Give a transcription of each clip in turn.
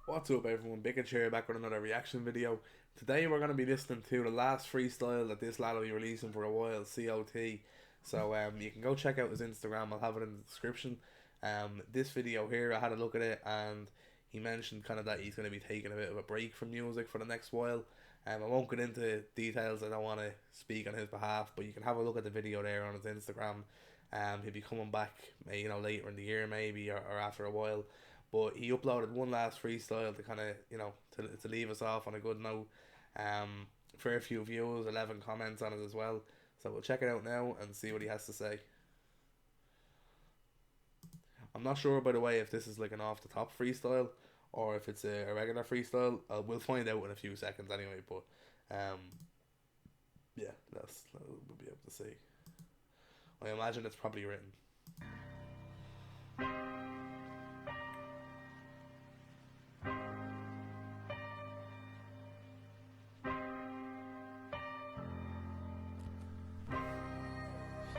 What's up everyone, BICKAGE here back with another reaction video. Today we're going to be listening to the last freestyle that this lad will be releasing for a while, C.O.T. So you can go check out his Instagram, I'll have it in the description. This video here, I had a look at it and he mentioned kind of that he's going to be taking a bit of a break from music for the next while. I won't get into details, I don't want to speak on his behalf, but you can have a look at the video there on his Instagram. He'll be coming back, later in the year maybe, or after a while. But he uploaded one last freestyle to kind of, to leave us off on a good note. Fair few views, 11 comments on it as well. So we'll check it out now and see what he has to say. I'm not sure, by the way, if this is like an off the top freestyle or if it's a regular freestyle. We'll find out in a few seconds anyway. But yeah, we'll be able to see. I imagine it's probably written.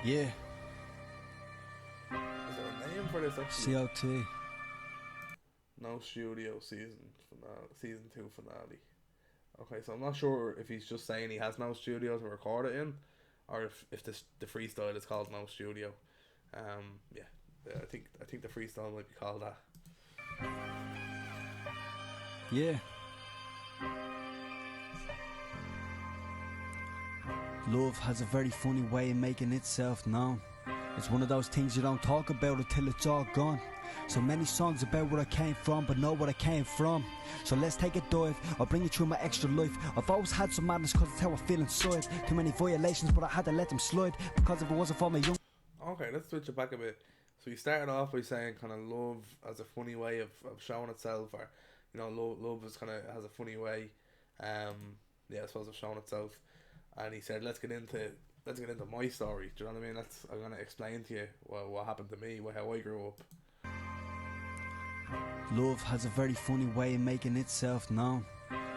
Yeah, Is there a name for this actually? C.O.T. No studio season finale, season 2 finale. Okay, so I'm not sure if he's just saying he has no studio to record it in, or if the freestyle is called no studio. Yeah, I think the freestyle might be called that. Yeah. Love has a very funny way of making itself known. It's one of those things you don't talk about until it's all gone. So many songs about where I came from, but know what I came from. So let's take a dive, I'll bring you through my extra life. I've always had some madness cause it's how I feel inside. Too many violations but I had to let them slide. Because if it wasn't for my young... Okay, let's switch it back a bit. So he started off by saying kind of love as a funny way of showing itself, or love is kind of has a funny way, yeah, I suppose of showing itself. And he said, let's get into my story. Do you know what I mean? I'm gonna explain to you what happened to me, how I grew up. Love has a very funny way of making itself known.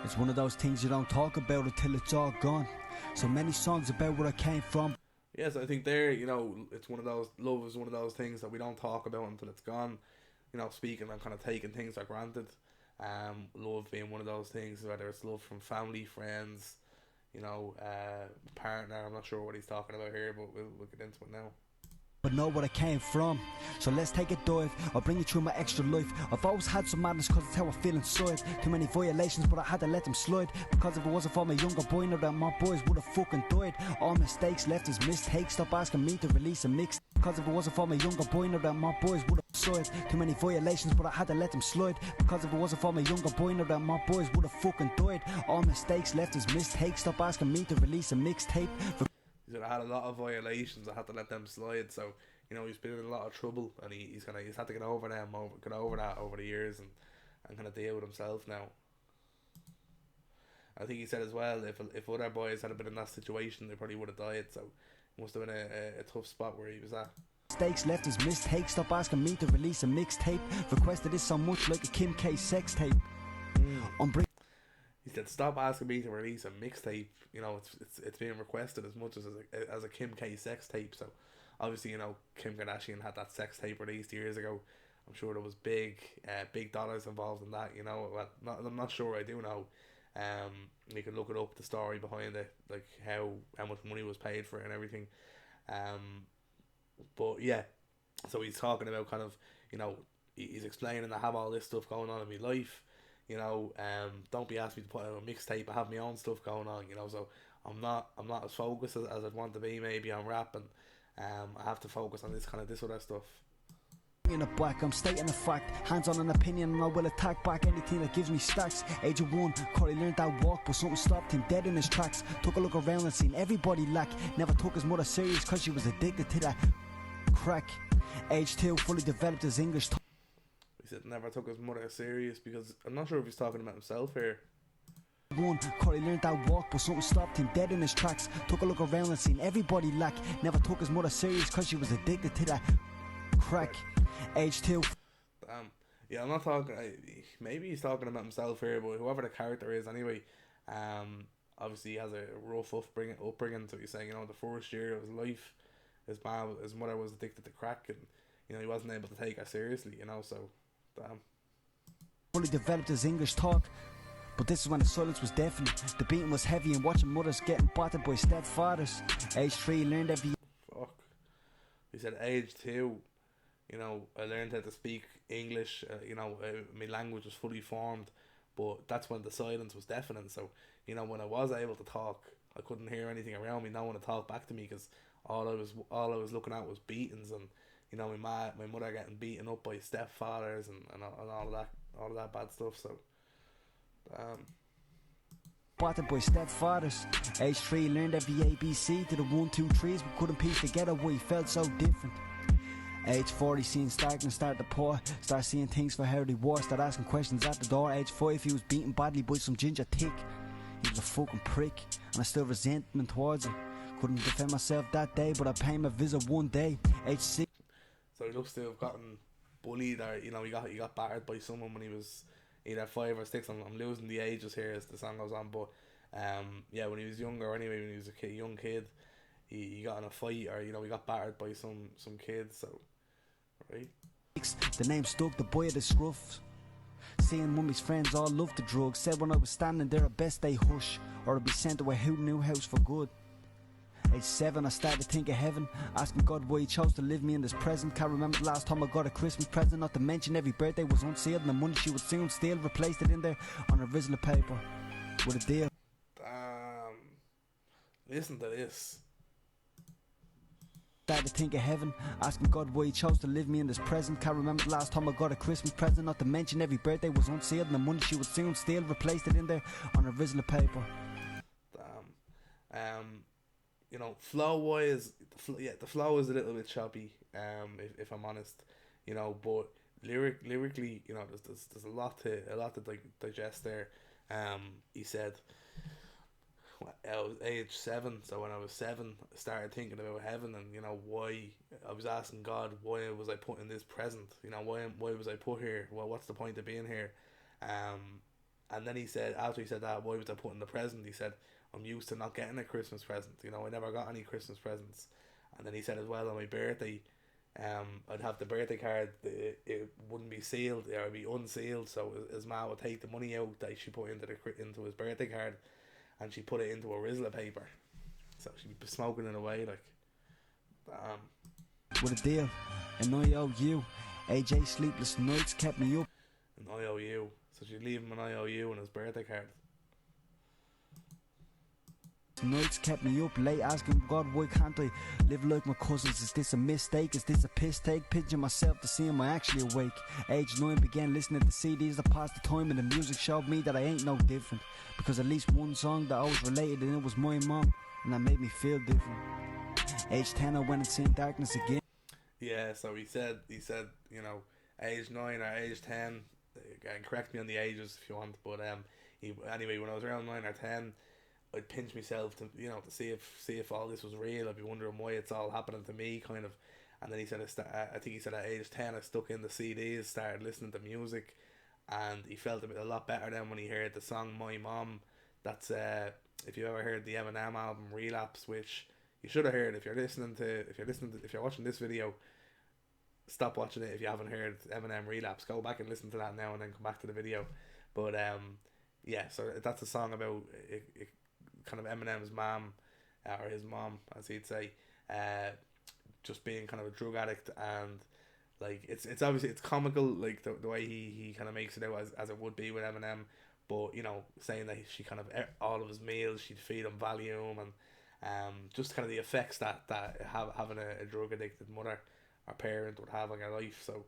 It's one of those things you don't talk about until it's all gone. So many songs about where I came from. Yes, I think there, it's one of those, love is one of those things that we don't talk about until it's gone. Speaking and kind of taking things for granted. Love being one of those things, whether it's love from family, friends, partner. I'm not sure what he's talking about here, but we'll get into it now. But know what I came from. So let's take a dive, I'll bring you through my extra life. I've always had some madness cause it's how I feel inside. Too many violations but I had to let them slide. Because if it wasn't for my younger boy, now that my boys would have fucking died. All mistakes left as mistakes, stop asking me to release a mix. Because if it wasn't for my younger boy, now that my boys would have died. Too many violations but I had to let them slide. Because if it wasn't for my younger boy, now that my boys would have fucking died. All mistakes left as mistakes, stop asking me to release a mixtape. He said I had a lot of violations, I had to let them slide. So he's been in a lot of trouble, and he's had to get over that over the years, and kind of deal with himself now. I think he said as well, if other boys had been in that situation, they probably would have died. So it must have been a tough spot where he was at. Mistakes left as mistakes, stop asking me to release a mixtape. Requested this so much like a Kim K sex tape. He said, "Stop asking me to release a mixtape. It's being requested as much as a Kim K sex tape." So, obviously, Kim Kardashian had that sex tape released years ago. I'm sure there was big dollars involved in that. I'm not sure. I do know. You can look it up, the story behind it, like how much money was paid for it and everything. But yeah, so he's talking about kind of he's explaining, I have all this stuff going on in my life. Don't be asking me to put out a mixtape. I have my own stuff going on, so I'm not as focused as I'd want to be maybe on rap, and I have to focus on this other stuff. In the back, I'm stating a fact, hands on an opinion and I will attack back anything that gives me stacks. Age of 1, Corey learned that walk, but something stopped him dead in his tracks. Took a look around and seen everybody lack. Never took his mother serious cause she was addicted to that crack. Age 2, fully developed his English. He said never took his mother serious, because I'm not sure if he's talking about himself here. Corey learned that walk, but something stopped him dead in his tracks. Took a look around and seen everybody lack. Never took his mother serious cause she was addicted to that crack. Age 2. Yeah, I'm not talking. Maybe he's talking about himself here, but whoever the character is, anyway. Obviously he has a rough upbringing. So he's saying, the first year of his life, his mother was addicted to crack, and he wasn't able to take her seriously. So, damn. fully developed his English talk. But this is when the silence was deafening. The beating was heavy and watching mothers getting battered by stepfathers. Age 3, learned every... Fuck. He said age 2, you know, I learned how to speak English, you know, my language was fully formed, but that's when the silence was deafening. So, you know, when I was able to talk, I couldn't hear anything around me, no one to talk back to me, because all I was looking at was beatings, and, you know, my mother getting beaten up by stepfathers and all of that bad stuff. So battered by stepfathers. Age 3, learned every ABC to the 1, 2, 3s. We couldn't piece together why he felt so different. Age 40, seeing darkness start to pour. Start seeing things for how they were. Start asking questions at the door. Age 5, he was beaten badly by some ginger tick. He was a fucking prick, and I still resentment towards him. Couldn't defend myself that day, but I paid him a visit one day. Age 6. So he looks to have gotten bullied, or, you know, he got battered by someone when he was either 5 or 6. I'm losing the ages here as the song goes on, but yeah, when he was younger, anyway, when he was a young kid, he got in a fight, or, you know, he got battered by some kids. So right, the name stuck, the boy of the scruffs. Seeing mummy's friends all loved the drugs. Said when I was standing there, I best stay hush, or I'd be sent to a new house for good. Age 7, I started to think of heaven, asking God why he chose to live me in this present. Can't remember the last time I got a Christmas present, not to mention every birthday was unsealed, and the money she would soon steal replaced it in there on original paper with a deal. Listen to this. Started to think of heaven, asking God why he chose to live me in this present. Can't remember the last time I got a Christmas present, not to mention every birthday was unsealed, and the money she would soon steal replaced it in there on original paper. You know, flow wise, the flow is a little bit choppy. If I'm honest, you know, but lyrically, you know, there's a lot to digest there. He said, I was age 7, so when I was 7, I started thinking about heaven, and, you know, why I was asking God, why was I put in this present? You know, why was I put here? Well, what's the point of being here? And then he said, after he said that, why was I put in the present? He said, I'm used to not getting a Christmas present. You know, I never got any Christmas presents. And then he said as well, on my birthday, I'd have the birthday card, it wouldn't be sealed, it would be unsealed. So his ma would take the money out that she put into his birthday card, and she put it into a Rizla paper. So she'd be smoking it away, like. With a deal, an IOU. age 8, sleepless nights kept me up. An IOU. So she'd leave him an IOU on his birthday card. Nights kept me up late, asking God, why can't I live like my cousins? Is this a mistake? Is this a piss take? Pinching myself to see am I actually awake. Age 9, began listening to CDs that passed the time, and the music showed me that I ain't no different, because at least one song that I was related, and it was my mom, and that made me feel different. Age 10, I went and seen darkness again. Yeah, so he said, you know, age 9 or age 10, and correct me on the ages if you want, but anyway, when I was around 9 or 10, I'd pinch myself to, you know, to see if all this was real. I'd be wondering why it's all happening to me, kind of. And then he said, I think he said at age 10, I stuck in the CDs, started listening to music, and he felt a lot better then when he heard the song My Mom. That's if you ever heard the Eminem album Relapse, which you should have heard. If you're watching this video, stop watching it if you haven't heard Eminem Relapse. Go back and listen to that now, and then come back to the video. But yeah, so that's a song about it kind of Eminem's mom, or his mom as he'd say, just being kind of a drug addict, and like it's obviously it's comical, like the way he kind of makes it out as it would be with Eminem, but, you know, saying that she kind of all of his meals she'd feed him Valium, and just kind of the effects that having a drug addicted mother or parent would have on your life. So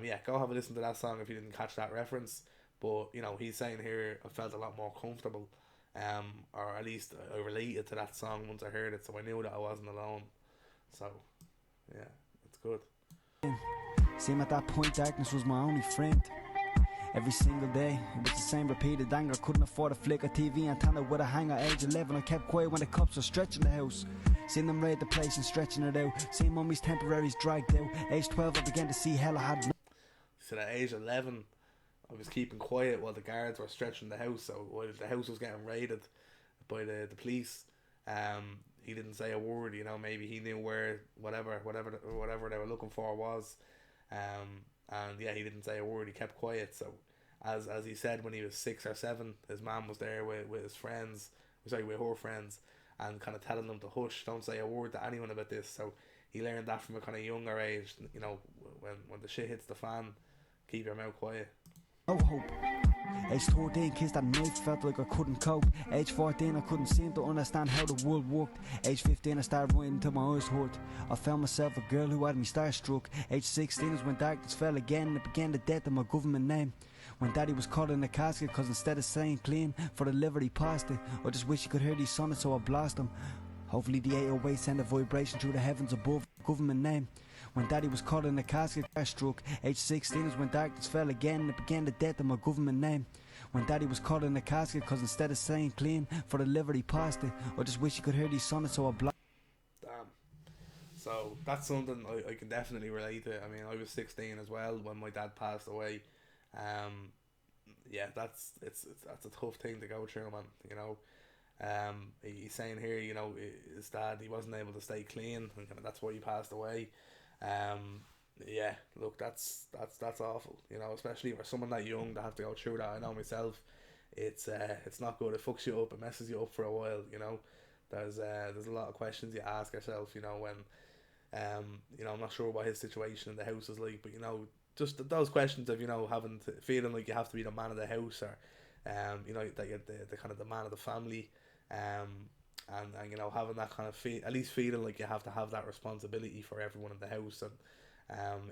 yeah, go have a listen to that song if you didn't catch that reference. But, you know, he's saying here, I felt a lot more comfortable, or at least I related to that song once I heard it, so I knew that I wasn't alone. So yeah, it's good. Seemed at that point darkness was my only friend. Every single day, it was the same repeated anger. Couldn't afford a flick of TV antenna with a hanger. Age 11, I kept quiet when the cops were stretching the house. Seen them raid the place and stretching it out. Seen mummy's temporaries dragged out. Age 12, I began to see hell I had. So at age 11, I was keeping quiet while the guards were stretching the house. So while the house was getting raided by the police, he didn't say a word. You know, maybe he knew where whatever they were looking for was, and yeah, he didn't say a word. He kept quiet. So, as he said, when he was 6 or 7, his mum was there with his friends, sorry, with her friends, and kind of telling them to hush, don't say a word to anyone about this. So he learned that from a kind of younger age. You know, when the shit hits the fan, keep your mouth quiet. No hope. Age 13, kissed that knife, felt like I couldn't cope. Age 14, I couldn't seem to understand how the world worked. Age 15, I started writing till my eyes hurt. I found myself a girl who had me starstruck. Age 16 is when darkness fell again, and it began the death of my government name. When daddy was caught in the casket, cause instead of saying clean for the liver he passed it. I just wish he could hear these sonnets, so I blast them. Hopefully the 808 send a vibration through the heavens above. Government name. When daddy was caught in the casket, I struck. Age 16 is when darkness fell again, and it began the death of my government name. When daddy was caught in the casket, cause instead of saying clean for the liver he passed it. I just wish he could hear these sonnets, so I blast. Damn. So that's something I can definitely relate to. I mean, I was 16 as well when my dad passed away. Yeah, that's a tough thing to go through, man. You know, he's saying here, you know, his dad, he wasn't able to stay clean, and kind of that's why he passed away. Yeah, look, that's awful. You know, especially for someone that young to have to go through that. I know myself. It's not good. It fucks you up. It messes you up for a while. You know, there's a lot of questions you ask yourself. You know, when you know, I'm not sure what his situation in the house is like, but you know, just those questions of, you know, feeling like you have to be the man of the house, or you know, that you're the kind of the man of the family, and you know, having that kind of at least feeling like you have to have that responsibility for everyone in the house, and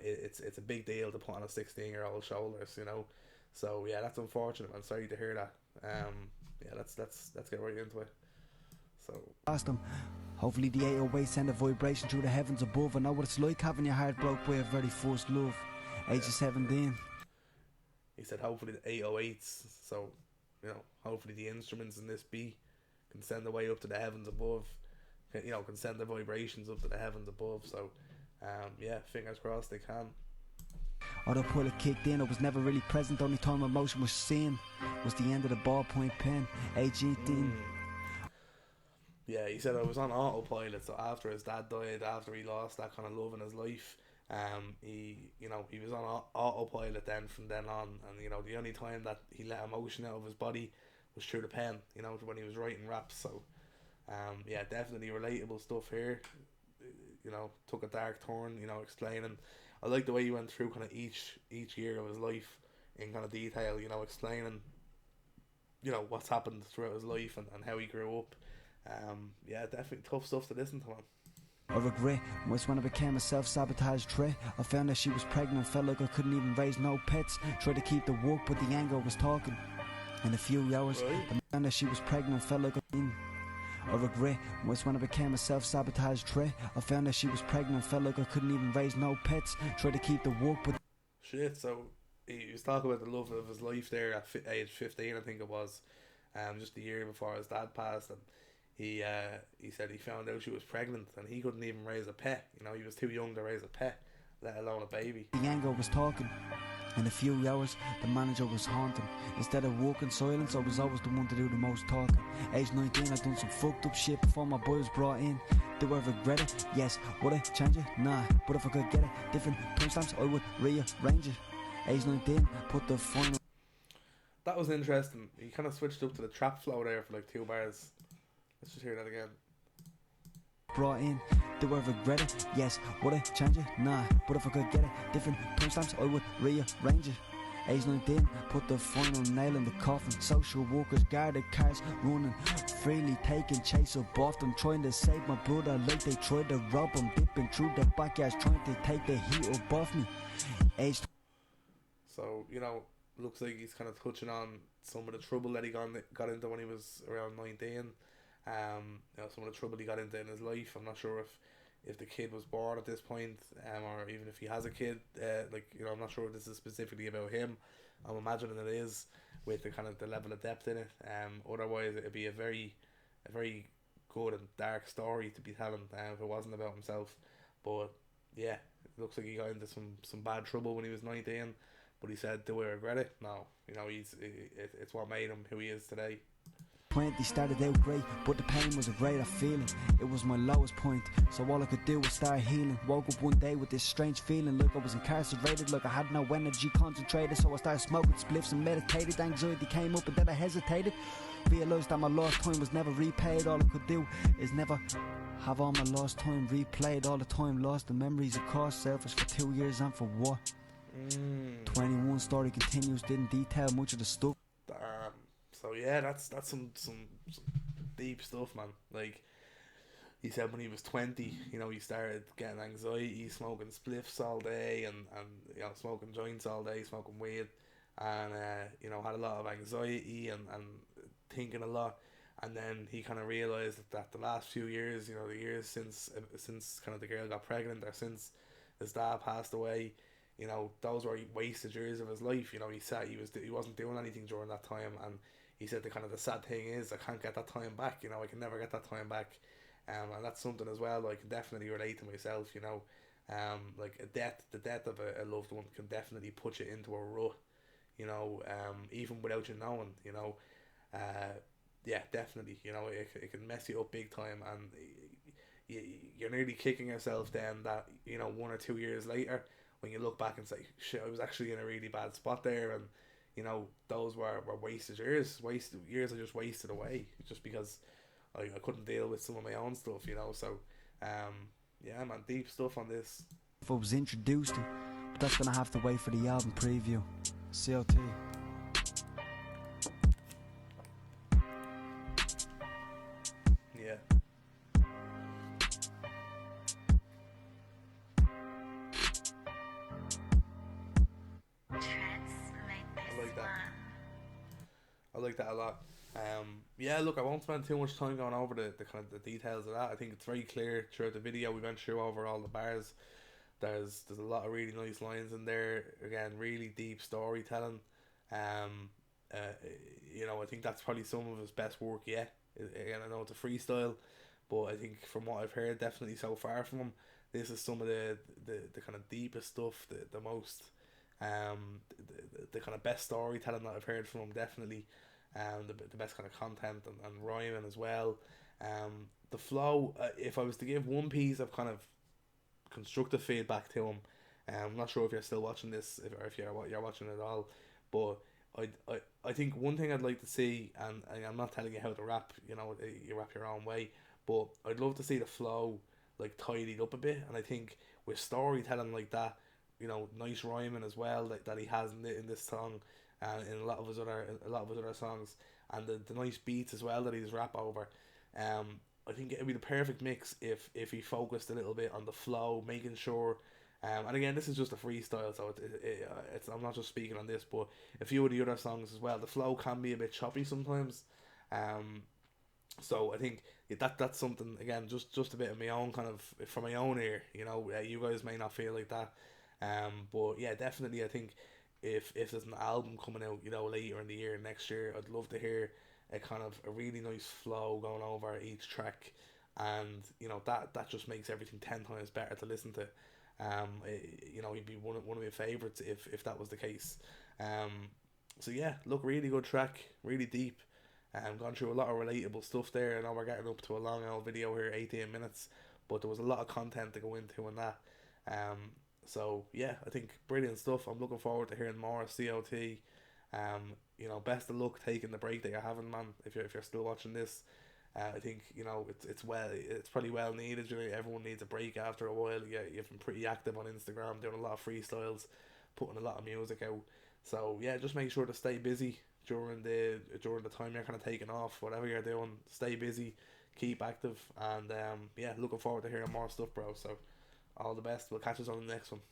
it's a big deal to put on a 16-year-old shoulders, you know. So yeah, that's unfortunate. I'm sorry to hear that. Yeah, let's get right into it. So Asked him. Hopefully the 808 send a vibration through the heavens above. I know what it's like having your heart broke by a very first love. Age of 17. He said hopefully the 808s, so you know, hopefully the instruments in this beat can send the way up to the heavens above. You know, can send the vibrations up to the heavens above. So yeah, fingers crossed they can. Although pilot kicked in, I was never really present. The only time emotion was seen was the end of the ballpoint pen. Age 18. Yeah, he said I was on autopilot. So after his dad died, after he lost that kind of love in his life, he was on autopilot then from then on. And you know, the only time that he let emotion out of his body was through the pen. You know, when he was writing raps. So yeah, definitely relatable stuff here. You know, took a dark turn. You know, explaining. I like the way he went through kind of each year of his life in kind of detail. You know, explaining, you know, what's happened throughout his life and how he grew up. Yeah, definitely tough stuff to listen to, man. I regret was when I became a self-sabotage trait. I found that she was pregnant, felt like I couldn't even raise no pets. Tried to keep the work, but the anger was talking. In a few hours, I found that she was pregnant, felt like I regret was when I became a self-sabotage trait. I found that she was pregnant, felt like I couldn't even raise no pets. Tried to keep the work, but shit. So he was talking about the love of his life there at age 15, I think it was, just the year before his dad passed, and he said he found out she was pregnant and he couldn't even raise a pet. You know, he was too young to raise a pet, let alone a baby. The anger was talking. In a few hours, the manager was haunting. Instead of walking silence, I was always the one to do the most talking. Age 19, I done some fucked up shit before my boy was brought in. Do I regret it? Yes. Would I change it? Nah. But if I could get it different timestamps, I would rearrange it. Age 19, put the final. That was interesting. He kind of switched up to the trap flow there for like 2 bars. Let's just hear that again. Brought in. Do I regret it? Yes. Would I change it? Nah. But if I could get it different timestamps, I would rearrange it. Age 19, put the final nail in the coffin. Social workers guarded cars running freely, taking chase up off them, trying to save my brother like they tried to rob him, dipping through the backyards, trying to take the heat up off me. Age. So, you know, looks like he's kind of touching on some of the trouble that he got into when he was around 19. You know, some of the trouble he got into in his life. I'm not sure if the kid was born at this point, or even if he has a kid. Like, you know, I'm not sure if this is specifically about him. I'm imagining it is, with the kind of the level of depth in it. Otherwise it'd be a very good and dark story to be telling, if it wasn't about himself. But yeah, it looks like he got into some bad trouble when he was 19. But he said, "Do I regret it? No. You know, it's what made him who he is today." 20 started out great, but the pain was a greater feeling. It was my lowest point, so all I could do was start healing. Woke up one day with this strange feeling, like I was incarcerated, like I had no energy concentrated. So I started smoking spliffs and meditated. Anxiety came up and then I hesitated. Realised that my lost time was never repaid. All I could do is never have all my lost time replayed. All the time lost, the memories of cost. Selfish for 2 years and for what? 21 story continues, didn't detail much of the stuff. Damn. So yeah, that's some deep stuff, man. Like he said, when he was 20, you know, he started getting anxiety, smoking spliffs all day, and you know, smoking joints all day, smoking weed, and you know, had a lot of anxiety and thinking a lot. And then he kind of realized that the last few years, you know, the years since kind of the girl got pregnant, or since his dad passed away, you know, those were wasted years of his life. You know, he said he wasn't doing anything during that time, and he said the sad thing is I can't get that time back. You know, I can never get that time back, and that's something as well I can definitely relate to myself. You know, like the death of a loved one can definitely put you into a rut. You know, even without you knowing. You know, yeah, definitely. You know, it can mess you up big time, and you're nearly kicking yourself then that, you know, 1 or 2 years later, when you look back and say, shit, I was actually in a really bad spot there, and you know, those were wasted years I just wasted away, just because I couldn't deal with some of my own stuff, you know. So yeah, man, deep stuff on this. If I was introduced to, but that's gonna have to wait for the album preview. C.O.T. Yeah. I like that a lot. Yeah, look, I won't spend too much time going over the kind of the details of that. I think it's very clear throughout the video. We went through over all the bars. There's a lot of really nice lines in there. Again, really deep storytelling. Um, you know, I think that's probably some of his best work yet. Again, I know it's a freestyle, but I think from what I've heard, definitely so far from him, this is some of the kind of deepest stuff, the most the kind of best storytelling that I've heard from him, definitely. The best kind of content and rhyming as well. The flow, if I was to give one piece of kind of constructive feedback to him, I'm not sure if you're still watching this, or if you're watching it at all, but I think one thing I'd like to see, and I'm not telling you how to rap, you know, you rap your own way, but I'd love to see the flow like tidied up a bit. And I think with storytelling like that, you know, nice rhyming as well that he has in this song, and in a lot of his other songs, and the nice beats as well that he's rap over. I think it'd be the perfect mix if he focused a little bit on the flow, making sure. And again, this is just a freestyle, so it's I'm not just speaking on this, but a few of the other songs as well. The flow can be a bit choppy sometimes. So I think that's something, again, just a bit of my own kind of, from my own ear. You know, you guys may not feel like that. But yeah, definitely I think if there's an album coming out, you know, later in the year, next year, I'd love to hear a kind of a really nice flow going over each track, and you know, that just makes everything 10 times better to listen to. You know, he'd be one of my favourites if that was the case. So yeah, look, really good track, really deep. Gone through a lot of relatable stuff there. I know we're getting up to a long old video here, 18 minutes, but there was a lot of content to go into in that. So yeah, I think brilliant stuff. I'm looking forward to hearing more of C.O.T. You know, best of luck taking the break that you're having, man. If you're still watching this, I think, you know, it's probably well needed. You know, everyone needs a break after a while. Yeah, you've been pretty active on Instagram, doing a lot of freestyles, putting a lot of music out. So yeah, just make sure to stay busy during the time you're kind of taking off, whatever you're doing. Stay busy, keep active, and yeah, looking forward to hearing more stuff, bro. So all the best. We'll catch us on the next one.